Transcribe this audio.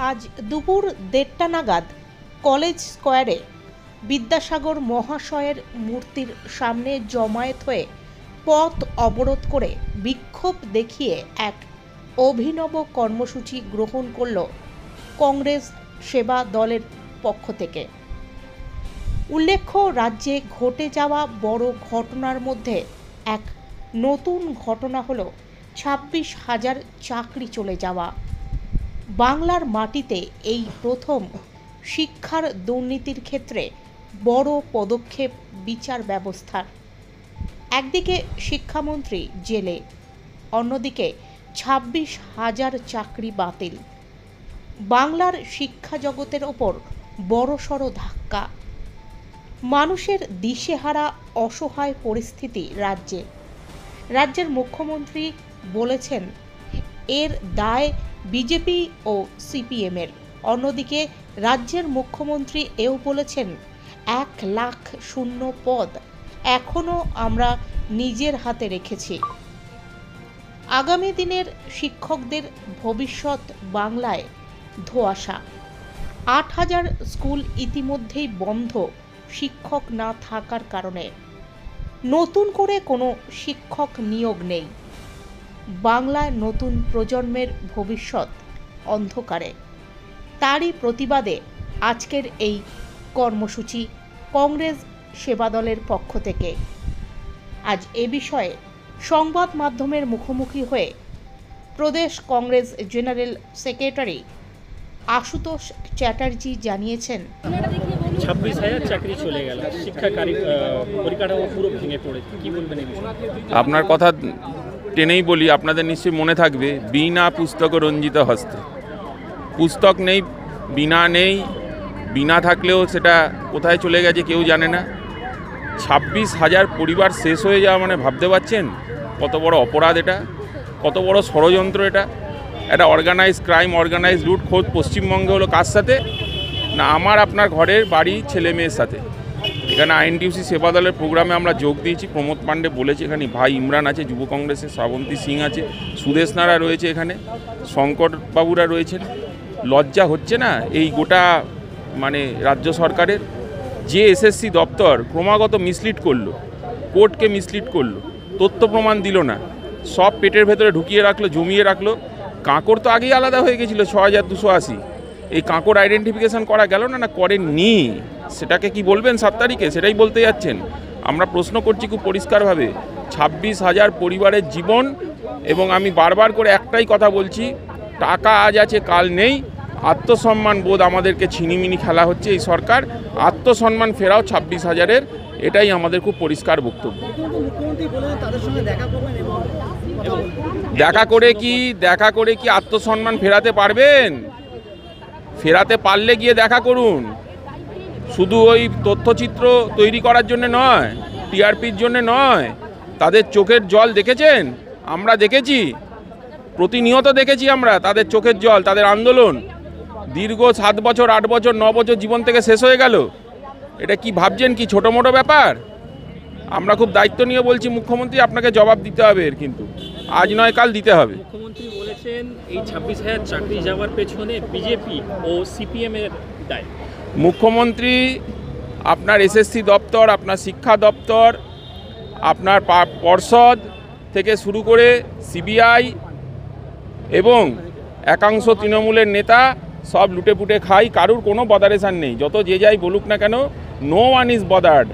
আজ দুপুর 1:30 নাগাদ কলেজ স্কোয়ারে বিদ্যাসাগর মহাশয়ের মূর্তির সামনে জমায়েত হয়ে পথ অবরোধ করে বিক্ষোভ দেখিয়ে এক অভিনব কর্মসূচি গ্রহণ করল কংগ্রেস সেবা দলের পক্ষ থেকে। উল্লেখ্য, রাজ্যে ঘটে যাওয়া বড় ঘটনার মধ্যে এক নতুন ঘটনা হলো 26,000 চাকরি চলে যাওয়া। বাংলার মাটিতে এই প্রথম শিক্ষার দুর্নীতির ক্ষেত্রে বড় পদক্ষেপ বিচার ব্যবস্থার। একদিকে শিক্ষামন্ত্রী জেলে, অন্যদিকে 26,000 চাকরি বাতিল। বাংলার শিক্ষা জগতের ওপর বড়সড় ধাক্কা। মানুষের দিশেহারা অসহায় পরিস্থিতি রাজ্যে। রাজ্যের মুখ্যমন্ত্রী বলেছেন এর দায় বিজেপি ও সিপিএমের। অন্যদিকে রাজ্যের মুখ্যমন্ত্রী এও বলেছেন 1 লাখ শূন্য পদ এখনও আমরা নিজের হাতে রেখেছি। আগামী দিনের শিক্ষকদের ভবিষ্যৎ বাংলায় ধোঁয়াশা। 8,000 স্কুল ইতিমধ্যেই বন্ধ শিক্ষক না থাকার কারণে। নতুন করে কোনো শিক্ষক নিয়োগ নেই। বাংলায় নতুন প্রজন্মের ভবিষ্যৎ অন্ধকারে। তারই প্রতিবাদে আজকের এই কর্মসূচি কংগ্রেস সেবা দলের পক্ষ থেকে। আজ এ বিষয়ে সংবাদ মাধ্যমের মুখোমুখি হয়ে প্রদেশ কংগ্রেস জেনারেল সেক্রেটারি আশুতোষ চ্যাটার্জি জানিয়েছেন, 26,000 চাকরি চলে গেল, শিক্ষা পরিকাঠামো পুরো ভেঙে পড়েছে, কি বলবেন এই বিষয়ে? আপনার কথা টেনেই বলি, আপনাদের নিশ্চয়ই মনে থাকবে, বিনা পুস্তক রঞ্জিত হস্তে। পুস্তক নেই, বিনা নেই, বিনা থাকলেও সেটা কোথায় চলে গেছে কেউ জানে না। 26,000 পরিবার শেষ হয়ে যাওয়া মানে ভাবতে পারছেন কত বড় অপরাধ এটা, কত বড় ষড়যন্ত্র এটা। একটা অর্গানাইজ ক্রাইম, অর্গানাইজ লুট খোঁজ পশ্চিমবঙ্গে হলো কার সাথে না, আমার আপনার ঘরের বাড়ি ছেলে মেয়ের সাথে। এখানে আইএনটিইউসি সেবা দলের প্রোগ্রামে আমরা যোগ দিয়েছি। প্রমোদ পাণ্ডে বলেছে, এখানে ভাই ইমরান আছে, যুব কংগ্রেসের শ্রাবন্তী সিং আছে, সুদেশ নারা রয়েছে, এখানে শঙ্কর বাবুরা রয়েছেন। লজ্জা হচ্ছে না এই গোটা রাজ্য সরকারের? যে এসএসসি দপ্তর ক্রমাগত মিসলিড করলো, কোর্টকে মিসলিড করলো, তথ্য প্রমাণ দিল না, সব পেটের ভেতরে ঢুকিয়ে রাখলো, জমিয়ে রাখলো। কাঁকড় তো আগেই আলাদা হয়ে গেছিলো 6,280। এই কাঁকড় আইডেন্টিফিকেশান করা গেল না, করেননি। সেটাকে কি বলবেন 7 তারিখে? সেটাই বলতে যাচ্ছেন। আমরা প্রশ্ন করছি খুব পরিষ্কারভাবে, 26,000 পরিবারের জীবন। এবং আমি বারবার করে একটাই কথা বলছি, টাকা আজ আছে কাল নেই। আত্মসম্মান বোধ আমাদেরকে ছিনিমিনি খেলা হচ্ছে এই সরকার। আত্মসম্মান ফেরাও 26,000-এর, এটাই আমাদের খুব পরিষ্কার বক্তব্য। দেখা করে কি আত্মসম্মান ফেরাতে পারবেন? ফেরাতে পারলে গিয়ে দেখা করুন। শুধু ওই তথ্যচিত্র তৈরি করার জন্য নয়, টিআরপির জন্য নয়। তাদের চোখের জল দেখেছেন? আমরা দেখেছি, প্রতিনিয়ত দেখেছি আমরা তাদের চোখের জল, তাদের আন্দোলন। দীর্ঘ 7 বছর, 8 বছর, 9 বছর জীবন থেকে শেষ হয়ে গেল। এটা কি ভাবছেন কি ছোটো মোটো ব্যাপার? আমরা খুব দায়িত্ব নিয়ে বলছি, মুখ্যমন্ত্রী আপনাকে জবাব দিতে হবে এর, কিন্তু আজ নয় কাল দিতে হবে। মুখ্যমন্ত্রী বলেছেন এই 26,000 চাকরি যাওয়ার পেছনে বিজেপি ও সিপিএম এর দায়। মুখ্যমন্ত্রী আপনার এসএসসি দপ্তর, আপনার শিক্ষা দপ্তর, আপনার পর্ষদ থেকে শুরু করে সিবিআই এবং একাংশ তৃণমূলের নেতা সব লুটেপুটে খাই, কারুর কোনো বদারেশন নেই। যত যে যাই বলুক না কেন, নো ওয়ান ইজ বদার্ড।